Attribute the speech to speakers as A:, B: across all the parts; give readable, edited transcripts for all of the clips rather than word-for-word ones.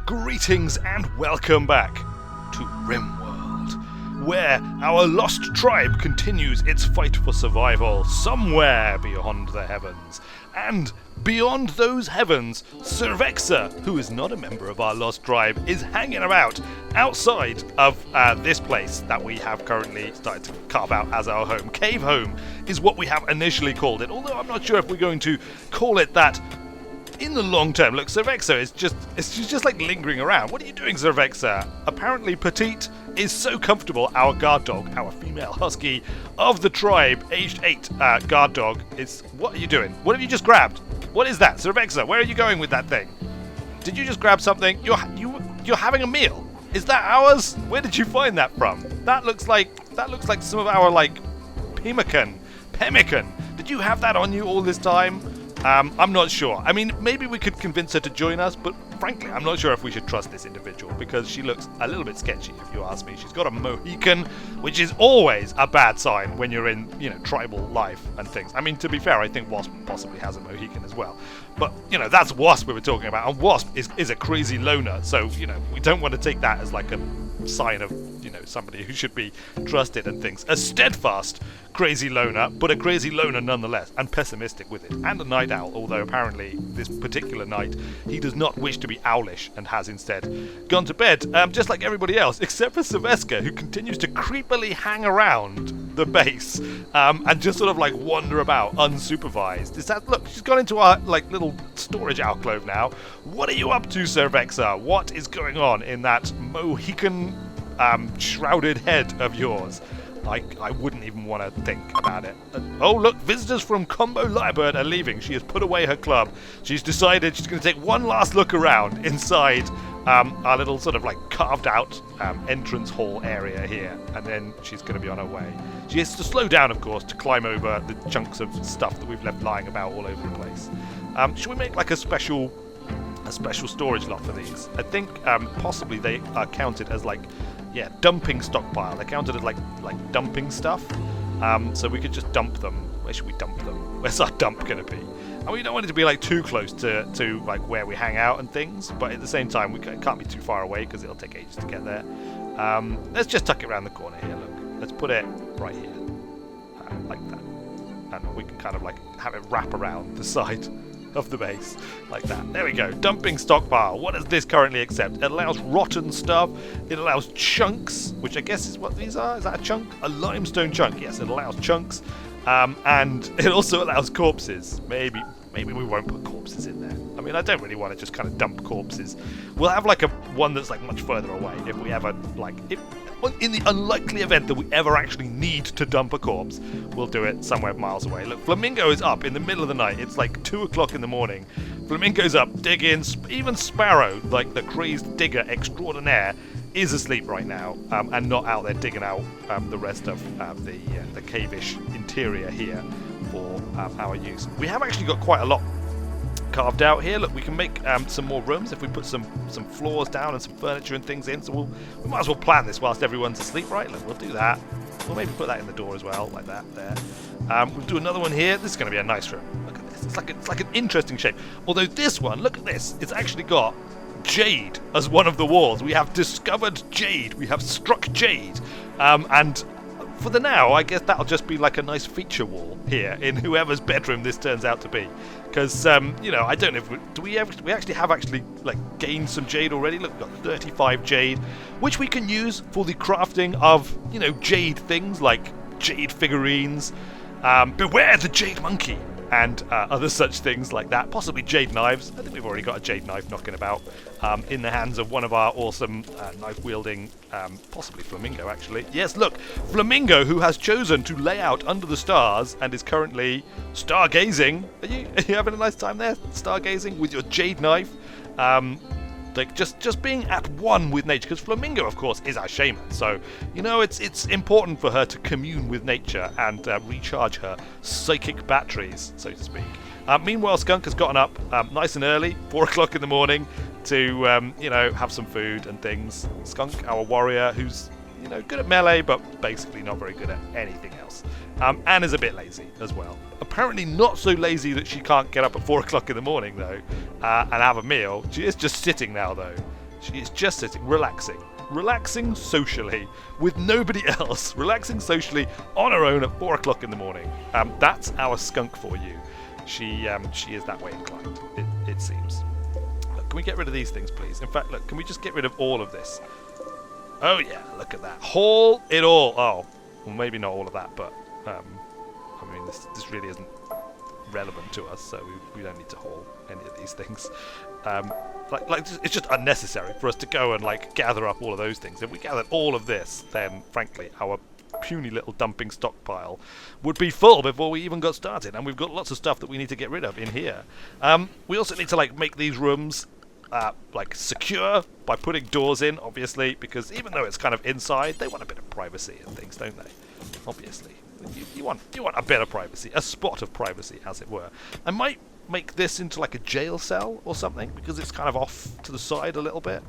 A: Greetings and welcome back to RimWorld, where our lost tribe continues its fight for survival somewhere beyond the heavens. And beyond those heavens, Cervexa, who is not a member of our lost tribe, is hanging about outside of this place that we have currently started to carve out as our home. Cave Home is what we have initially called it, although I'm not sure if we're going to call it that in the long term. Look, Cervexa is just like lingering around. What are you doing, Cervexa? Apparently Petite is so comfortable. Our guard dog, our female husky of the tribe, aged 8 guard dog, is... What are you doing? What have you just grabbed? What is that? Cervexa, where are you going with that thing? Did you just grab something? You're having a meal. Is that ours? Where did you find that from? That looks like some of our, like, pemmican. Did you have that on you all this time? I'm not sure. I mean, maybe we could convince her to join us, but frankly, I'm not sure if we should trust this individual, because she looks a little bit sketchy, if you ask me. She's got a Mohican, which is always a bad sign when you're in, tribal life and things. I mean, to be fair, I think Wasp possibly has a Mohican as well. But, that's Wasp we were talking about, and Wasp is a crazy loner, so, we don't want to take that as like a sign of, somebody who should be trusted and things. A steadfast crazy loner, but a crazy loner nonetheless, and pessimistic with it. And a night owl, although apparently this particular night he does not wish to be owlish and has instead gone to bed, just like everybody else, except for Cervexa, who continues to creepily hang around the base and just sort of like wander about unsupervised. Look, she's gone into our like little storage alcove now. What are you up to, Cervexa? What is going on in that Mohican shrouded head of yours? I wouldn't even want to think about it. Oh, look, visitors from Combo Lyrebird are leaving. She has put away her club. She's decided she's going to take one last look around inside our little sort of like carved out entrance hall area here, and then she's going to be on her way. She has to slow down, of course, to climb over the chunks of stuff that we've left lying about all over the place. Should we make like a special storage lot for these? I think possibly they are counted as like, dumping stockpile. They're counted as like dumping stuff. So we could just dump them. Where should we dump them? Where's our dump going to be? And we don't want it to be like too close to like where we hang out and things, but at the same time we can't be too far away because it'll take ages to get there. Let's just tuck it around the corner here. Look, let's put it right here, like that, and we can kind of like have it wrap around the side of the base, like that. There we go. Dumping stockpile. What does this currently accept? It allows rotten stuff. It allows chunks, which I guess is what these are. Is that a chunk? A limestone chunk. Yes, it allows chunks. And it also allows corpses. Maybe we won't put corpses in there. I mean, I don't really want to just kind of dump corpses. We'll have like one that's like much further away if we ever in the unlikely event that we ever actually need to dump a corpse, we'll do it somewhere miles away. Look, Flamingo is up in the middle of the night. It's like 2 o'clock in the morning. Flamingo's up digging. Even Sparrow, like the crazed digger extraordinaire, is asleep right now and not out there digging out the rest of the cave-ish interior here for our use. We have actually got quite a lot carved out here. Look, we can make some more rooms if we put some floors down and some furniture and things in. So we might as well plan this whilst everyone's asleep, right? Look, we'll do that. We'll maybe put that in the door as well, like that there. We'll do another one here. This is going to be a nice room. Look at this. It's like an interesting shape. Although this one, look at this. It's actually got jade as one of the walls. We have discovered jade. We have struck jade. And for the now, I guess that'll just be like a nice feature wall here in whoever's bedroom this turns out to be. Because, I don't know if we actually have like gained some jade already. Look, we've got 35 jade, which we can use for the crafting of, jade things like jade figurines, beware the jade monkey, and other such things like that. Possibly jade knives. I think we've already got a jade knife knocking about in the hands of one of our awesome knife-wielding, possibly Flamingo, actually. Yes, look, Flamingo, who has chosen to lay out under the stars and is currently stargazing. Are you having a nice time there, stargazing with your jade knife? Like just being at one with nature, because Flamingo, of course, is our shaman. So it's important for her to commune with nature and recharge her psychic batteries, so to speak. Meanwhile, Skunk has gotten up nice and early, 4 o'clock in the morning, to have some food and things. Skunk, our warrior, who's good at melee, but basically not very good at anything else. And is a bit lazy as well. Apparently not so lazy that she can't get up at 4 o'clock in the morning, though, and have a meal. She is just sitting now, though. She is just sitting, relaxing socially with nobody else, relaxing socially on her own at 4 o'clock in the morning. That's our skunk for you. She is that way inclined, it seems. Look, can we get rid of these things, please? In fact, look, can we just get rid of all of this? Oh yeah, look at that. Haul it all. Oh, well, maybe not all of that, but I mean, this really isn't relevant to us, so we don't need to haul any of these things. It's just unnecessary for us to go and like gather up all of those things. If we gathered all of this, then frankly our puny little dumping stockpile would be full before we even got started, and we've got lots of stuff that we need to get rid of in here. We also need to like make these rooms like secure by putting doors in, obviously, because even though it's kind of inside, they want a bit of privacy and things, don't they? Obviously, you want a bit of privacy, a spot of privacy, as it were. I might make this into like a jail cell or something, because it's kind of off to the side a little bit.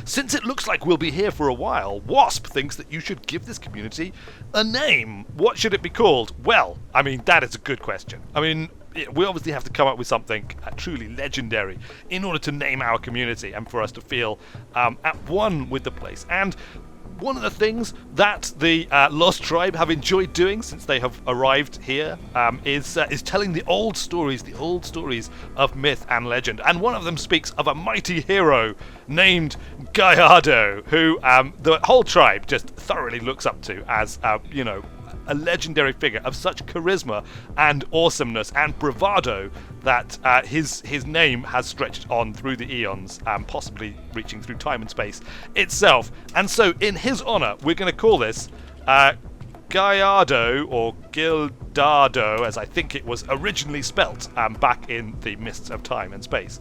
A: Since it looks like we'll be here for a while, Wasp thinks that you should give this community a name. What should it be called? Well, I mean, that is a good question. I mean, we obviously have to come up with something truly legendary in order to name our community and for us to feel at one with the place. And one of the things that the Lost Tribe have enjoyed doing since they have arrived here is telling the old stories of myth and legend. And one of them speaks of a mighty hero named Gallardo, who the whole tribe just thoroughly looks up to as, a legendary figure of such charisma and awesomeness and bravado that his name has stretched on through the eons, possibly reaching through time and space itself. And so, in his honor, we're going to call this Gallardo, or Gildardo, as I think it was originally spelt back in the mists of time and space.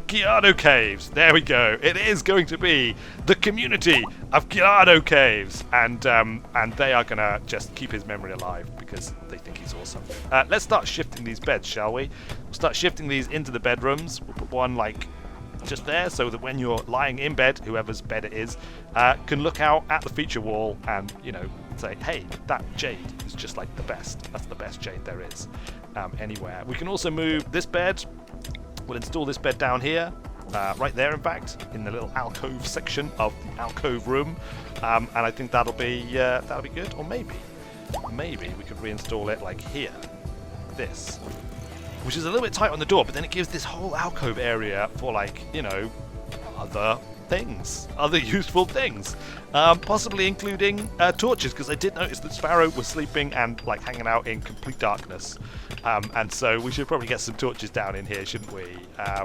A: Gallardo Caves, there we go. It is going to be the community of Gallardo Caves, and they are going to just keep his memory alive because they think he's awesome. Let's start shifting these beds, shall we? We'll start shifting these into the bedrooms. We'll put one like just there, so that when you're lying in bed, whoever's bed it is, can look out at the feature wall and, say, hey, that jade is just like the best. That's the best jade there is anywhere. We can also move this bed. We'll install this bed down here, right there, in fact, in the little alcove section of the alcove room, and I think that'll be good. Or maybe we could reinstall it like here, this, which is a little bit tight on the door, but then it gives this whole alcove area for, like, other things, other useful things, possibly including torches, because I did notice that Sparrow was sleeping and like hanging out in complete darkness, and so we should probably get some torches down in here, shouldn't we?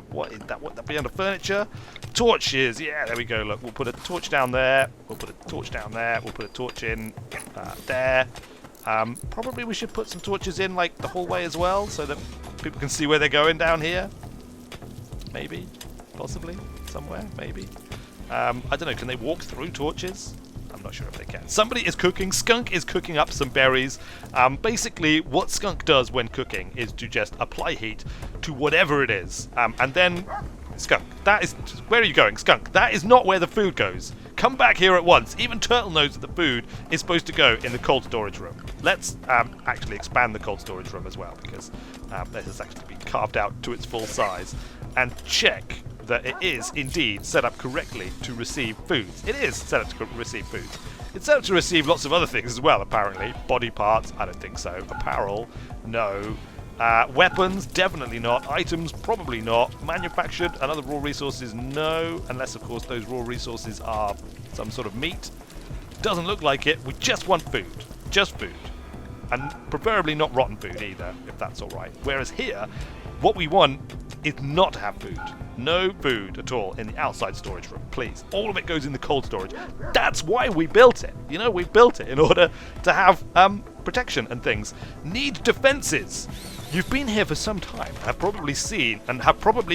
A: What is that? Would that be under furniture? Torches, yeah, there we go. Look, we'll put a torch down there, we'll put a torch down there, we'll put a torch in there. Probably we should put some torches in like the hallway as well, so that people can see where they're going down here. Maybe, possibly, somewhere, maybe. I don't know, can they walk through torches? I'm not sure if they can. Somebody is cooking. Skunk is cooking up some berries. Basically, what Skunk does when cooking is to just apply heat to whatever it is. And then, Skunk, that is... Where are you going, Skunk? That is not where the food goes. Come back here at once. Even Turtle knows that the food is supposed to go in the cold storage room. Let's actually expand the cold storage room as well, because this has actually been carved out to its full size. And check that it is indeed set up correctly to receive foods. It is set up to receive foods. It's set up to receive lots of other things as well, apparently. Body parts, I don't think so. Apparel, no. Weapons, definitely not. Items, probably not. Manufactured and other raw resources, no. Unless, of course, those raw resources are some sort of meat. Doesn't look like it. We just want food. Just food. And preferably not rotten food either, if that's alright. Whereas here, what we want is not to have food. No food at all in the outside storage room, please. All of it goes in the cold storage. That's why we built it. We built it in order to have protection and things. Need defenses. You've been here for some time, have probably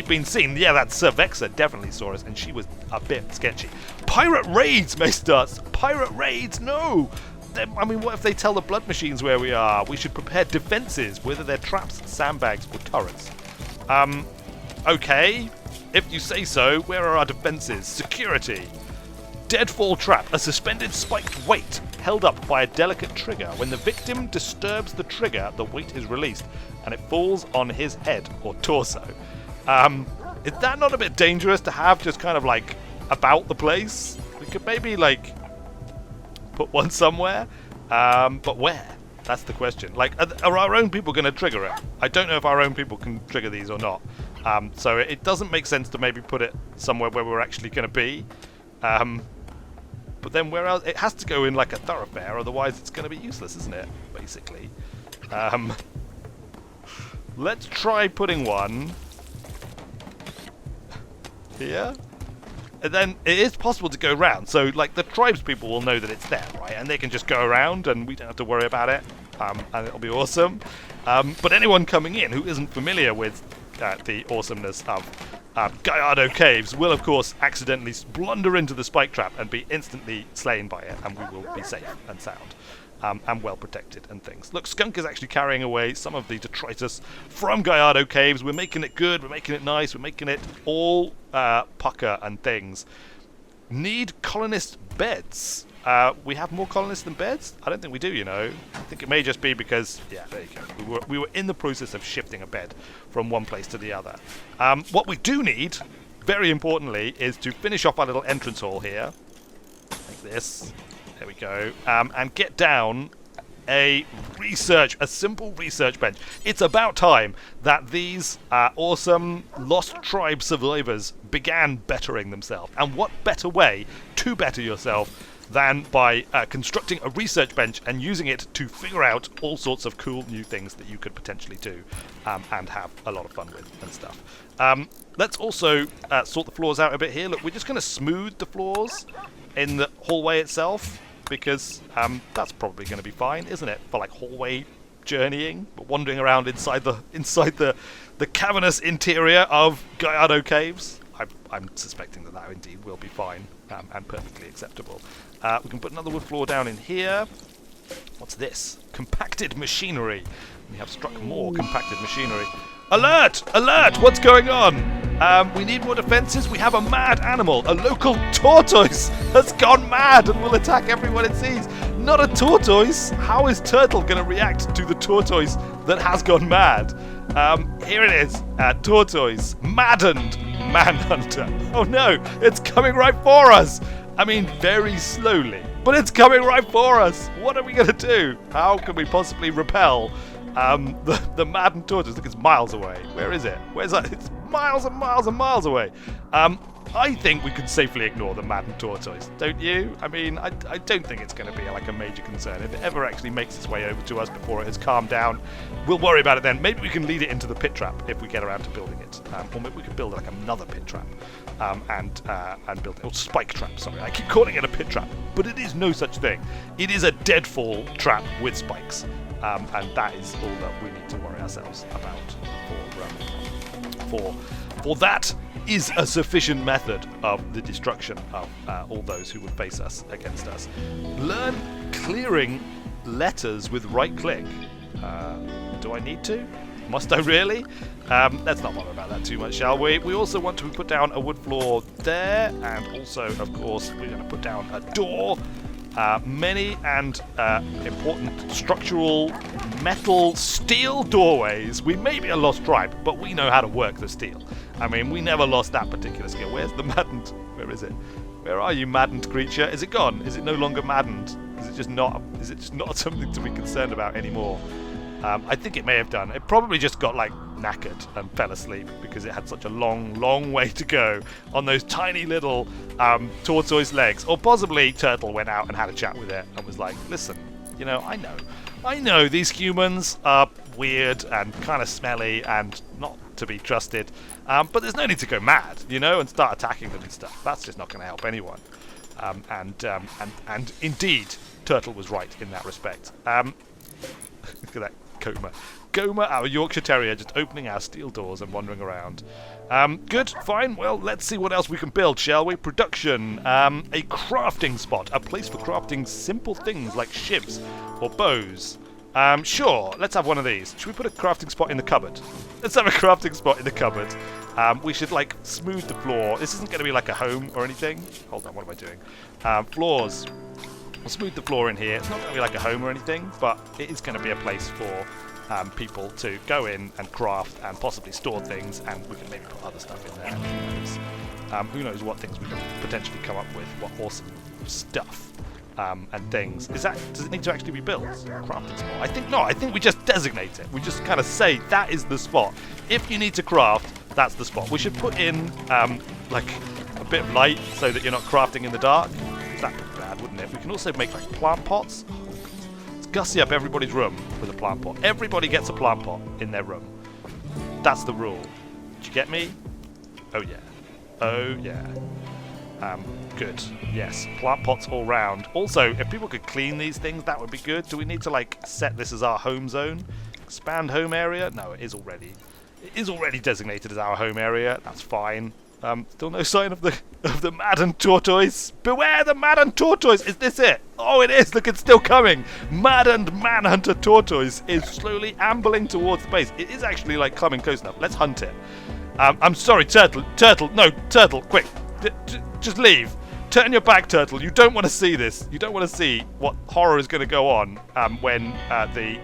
A: been seen. Yeah, that Cervexa definitely saw us, and she was a bit sketchy. Pirate raids may start. Pirate raids, no. I mean, what if they tell the blood machines where we are? We should prepare defenses, whether they're traps, sandbags, or turrets. Okay, if you say so. Where are our defenses? Security. Deadfall trap, a suspended spiked weight held up by a delicate trigger. When the victim disturbs the trigger, the weight is released and it falls on his head or torso. Is that not a bit dangerous to have just kind of like about the place? We could maybe like put one somewhere, but where? That's the question. Like, are our own people going to trigger it? I don't know if our own people can trigger these or not. So it doesn't make sense to maybe put it somewhere where we're actually going to be. But then where else? It has to go in like a thoroughfare, otherwise it's going to be useless, isn't it? Basically. Let's try putting one here. And then it is possible to go around, so like the tribes people will know that it's there, right? And they can just go around and we don't have to worry about it, and it'll be awesome. But anyone coming in who isn't familiar with the awesomeness of Gallardo Caves will of course accidentally blunder into the spike trap and be instantly slain by it, and we will be safe and sound. And well protected and things. Look, Skunk is actually carrying away some of the detritus from Gallardo Caves. We're making it good, we're making it nice, we're making it all pucker and things. Need colonist beds. We have more colonists than beds? I don't think we do, you know. I think it may just be because, yeah, there you go. We were in the process of shifting a bed from one place to the other. What we do need, very importantly, is to finish off our little entrance hall here. Like this. There we go. And get down a simple research bench. It's about time that these awesome Lost Tribe survivors began bettering themselves. And what better way to better yourself than by constructing a research bench and using it to figure out all sorts of cool new things that you could potentially do and have a lot of fun with and stuff. Let's also sort the floors out a bit here. Look, we're just going to smooth the floors in the hallway itself, because that's probably going to be fine, isn't it? For like hallway journeying, but wandering around inside the cavernous interior of Gallardo Caves. I'm suspecting that indeed will be fine and perfectly acceptable. We can put another wood floor down in here. What's this? Compacted machinery. We have struck more compacted machinery. Alert! Alert! What's going on? We need more defences. We have a mad animal. A local tortoise has gone mad and will attack everyone it sees. Not a tortoise. How is Turtle going to react to the tortoise that has gone mad? Here it is. Tortoise. Maddened. Manhunter. Oh no, it's coming right for us. I mean, very slowly. But it's coming right for us. What are we going to do? How can we possibly repel the maddened tortoise? Look, it's miles away. Where is it? Where's that? It's miles and miles and miles away. I think we can safely ignore the maddened tortoise, don't you? I mean, I don't think it's going to be like a major concern. If it ever actually makes its way over to us before it has calmed down, we'll worry about it then. Maybe we can lead it into the pit trap if we get around to building it. Or maybe we could build like another pit trap and build it. Or spike trap, sorry. I keep calling it a pit trap, but it is no such thing. It is a deadfall trap with spikes. And that is all that we need to worry ourselves about for that is a sufficient method of the destruction of all those who would face us against us. Learn clearing letters with right click. Do I need to? Must I really? Let's not bother about that too much, shall we? We also want to put down a wood floor there, and also, of course, we're going to put down a door. Many and important structural metal steel doorways. We may be a lost tribe, but we know how to work the steel. I mean, we never lost that particular skill. Where's the maddened? Where is it? Where are you, maddened creature? Is it gone? Is it no longer maddened? Is it just not something to be concerned about anymore? I think it may have done. It probably just got like knackered and fell asleep because it had such a long way to go on those tiny little tortoise legs. Or possibly Turtle went out and had a chat with it and was like, listen, you know, I know these humans are weird and kind of smelly and not to be trusted, but there's no need to go mad, you know, and start attacking them and stuff. That's just not going to help anyone. And indeed, Turtle was right in that respect. Look at that. Goma, our Yorkshire Terrier, just opening our steel doors and wandering around. Good, fine. Well, let's see what else we can build, shall we? Production. A crafting spot. A place for crafting simple things like shivs or bows. Sure, let's have one of these. Should we put a crafting spot in the cupboard? Let's have a crafting spot in the cupboard. We should, like, smooth the floor. This isn't going to be like a home or anything. Hold on, what am I doing? Floors. We'll smooth the floor in here. It's not going to be like a home or anything, but it is going to be a place for people to go in and craft and possibly store things, and we can maybe put other stuff in there. Who knows what things we can potentially come up with, what awesome stuff and things. Does it need to actually be built? Crafting spot? I think not. I think we just designate it. We just kind of say that is the spot. If you need to craft, that's the spot. We should put in like a bit of light so that you're not crafting in the dark. That'd be bad, wouldn't it? We can also make like plant pots. Let's gussy up everybody's room with a plant pot. Everybody gets a plant pot in their room. That's the rule. Did you get me? Oh yeah. Oh yeah. Good. Yes. Plant pots all round. Also, if people could clean these things, that would be good. Do we need to like set this as our home zone? Expand home area? No, it is already. It is already designated as our home area. That's fine. Still no sign of the maddened tortoise. Beware the maddened tortoise! Is this it? Oh, it is! Look, it's still coming! Maddened manhunter tortoise is slowly ambling towards the base. It is actually like coming close enough. Let's hunt it. I'm sorry, turtle. No, turtle, quick. Just leave. Turn your back, turtle. You don't want to see this. You don't want to see what horror is going to go on when the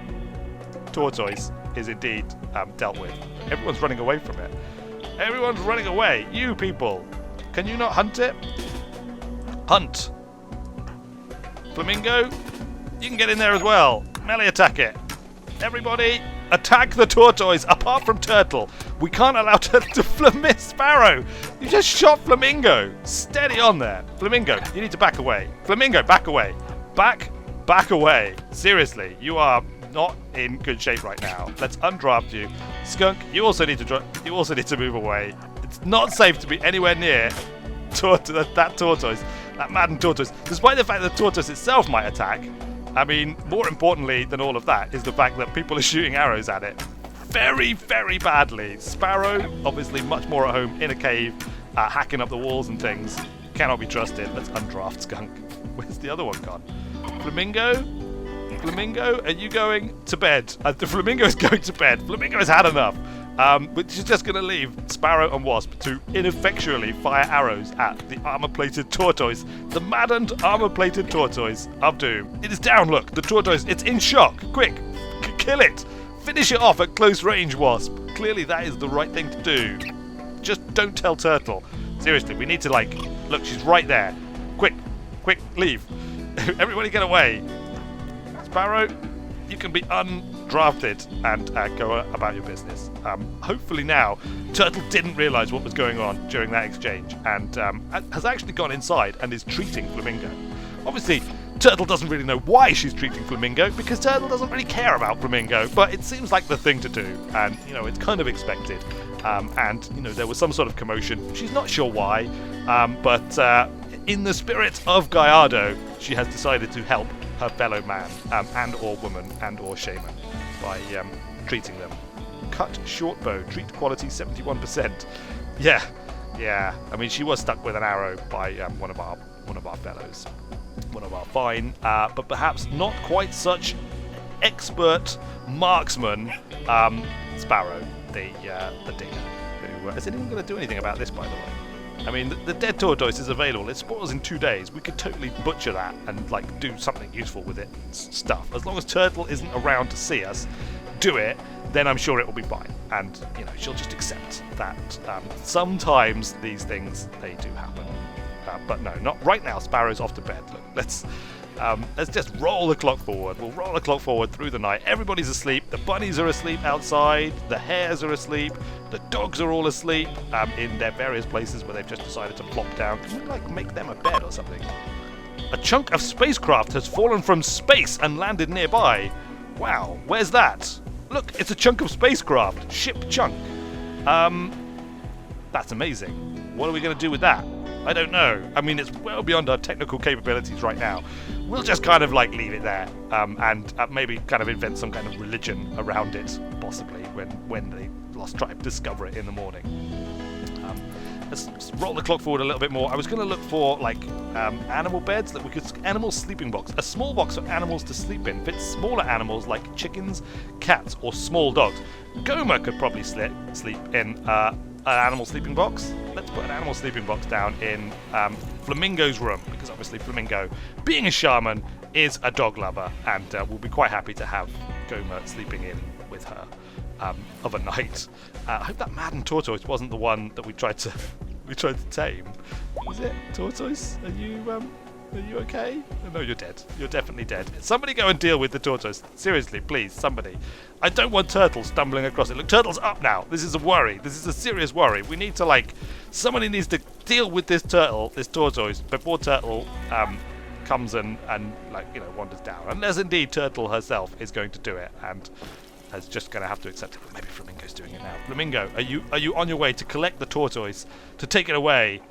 A: tortoise is indeed dealt with. Everyone's running away from it. Everyone's running away. You people. Can you not hunt it? Hunt. Flamingo, you can get in there as well. Melee attack it. Everybody, attack the tortoise, apart from Turtle. We can't allow Turtle to Sparrow. You just shot Flamingo. Steady on there. Flamingo, you need to back away. Flamingo, back away. Back away. Seriously, you are not in good shape right now. Let's undraft you. Skunk, you also need to move away. It's not safe to be anywhere near that tortoise, that maddened tortoise. Despite the fact that the tortoise itself might attack, I mean, more importantly than all of that is the fact that people are shooting arrows at it very, very badly. Sparrow, obviously much more at home in a cave, hacking up the walls and things. Cannot be trusted. Let's undraft Skunk. Where's the other one gone? Flamingo? Flamingo, are you going to bed? The Flamingo is going to bed. Flamingo has had enough. But she's just going to leave Sparrow and Wasp to ineffectually fire arrows at the armor-plated tortoise. The maddened armor-plated tortoise of doom. It is down, look. The tortoise, it's in shock. Quick, kill it. Finish it off at close range, Wasp. Clearly that is the right thing to do. Just don't tell Turtle. Seriously, we need to look, she's right there. Quick, leave. Everybody get away. Sparrow, you can be undrafted and go about your business. Hopefully now, Turtle didn't realise what was going on during that exchange and has actually gone inside and is treating Flamingo. Obviously, Turtle doesn't really know why she's treating Flamingo because Turtle doesn't really care about Flamingo, but it seems like the thing to do, and it's kind of expected. And there was some sort of commotion. She's not sure why, but in the spirit of Gallardo, she has decided to help her fellow man and or woman and or shaman by treating them. Cut short bow, treat quality 71%. Yeah. I mean, she was stuck with an arrow by one of our fellows, one of our fine, but perhaps not quite such expert marksman, Sparrow, the digger. Who is anyone going to do anything about this, by the way? I mean, the dead tortoise is available. It spoils in 2 days. We could totally butcher that and do something useful with it. Stuff. As long as Turtle isn't around to see us do it, then I'm sure it will be fine. And she'll just accept that sometimes these things they do happen. But no, not right now. Sparrow's off to bed. Look, let's just roll the clock forward. We'll roll the clock forward through the night. Everybody's asleep. The bunnies are asleep outside. The hares are asleep. The dogs are all asleep in their various places where they've just decided to plop down. Can we make them a bed or something? A chunk of spacecraft has fallen from space and landed nearby. Wow, where's that? Look, it's a chunk of spacecraft. Ship chunk. That's amazing. What are we going to do with that? I don't know. I mean, it's well beyond our technical capabilities right now. We'll just kind of leave it there and maybe kind of invent some kind of religion around it, possibly, when the Lost Tribe discover it in the morning. Let's roll the clock forward a little bit more. I was going to look for animal beds that we could, animal sleeping box, a small box for animals to sleep in. Fits smaller animals like chickens, cats, or small dogs. Goma could probably sleep in an animal sleeping box. Let's put an animal sleeping box down in Flamingo's room, because obviously Flamingo, being a shaman, is a dog lover, and will be quite happy to have Goma sleeping in with her of a night. I hope that maddened tortoise wasn't the one that we tried to tame. Was it? Tortoise? Are you okay? No, you're dead. You're definitely dead. Somebody go and deal with the tortoise. Seriously, please, somebody. I don't want Turtle stumbling across it. Look, Turtle's up now. This is a worry. This is a serious worry. We need to, somebody needs to deal with this tortoise, before Turtle comes and wanders down. Unless indeed Turtle herself is going to do it and is just going to have to accept it. But maybe Flamingo's doing it now. Flamingo, are you on your way to collect the tortoise, to take it away?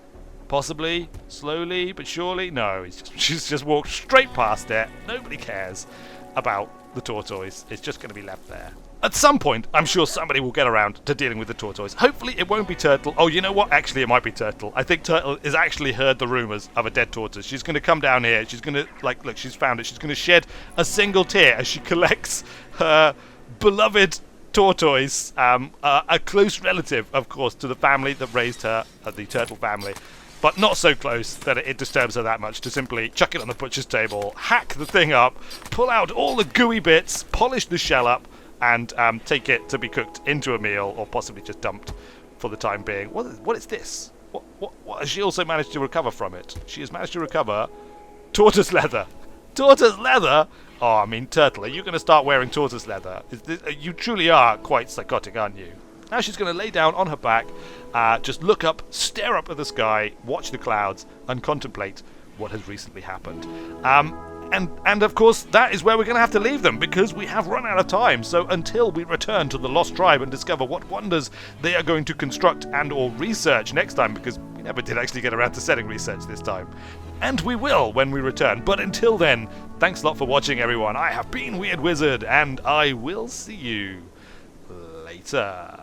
A: Possibly, slowly but surely. No, she's just walked straight past it. Nobody cares about the tortoise. It's just going to be left there. At some point, I'm sure somebody will get around to dealing with the tortoise. Hopefully it won't be Turtle. Oh, you know what? Actually, it might be Turtle. I think Turtle has actually heard the rumours of a dead tortoise. She's going to come down here. She's going to, look, she's found it. She's going to shed a single tear as she collects her beloved tortoise, a close relative, of course, to the family that raised her, the turtle family. But not so close that it disturbs her that much to simply chuck it on the butcher's table, hack the thing up, pull out all the gooey bits, polish the shell up, and take it to be cooked into a meal, or possibly just dumped for the time being. What is this? What has she also managed to recover from it? She has managed to recover tortoise leather. Tortoise leather? Oh, I mean, Turtle, are you going to start wearing tortoise leather? You truly are quite psychotic, aren't you? Now she's going to lay down on her back, just look up, stare up at the sky, watch the clouds, and contemplate what has recently happened. And of course, that is where we're going to have to leave them, because we have run out of time. So until we return to the Lost Tribe and discover what wonders they are going to construct and or research next time, because we never did actually get around to setting research this time. And we will when we return. But until then, thanks a lot for watching, everyone. I have been Weird Wizard, and I will see you later.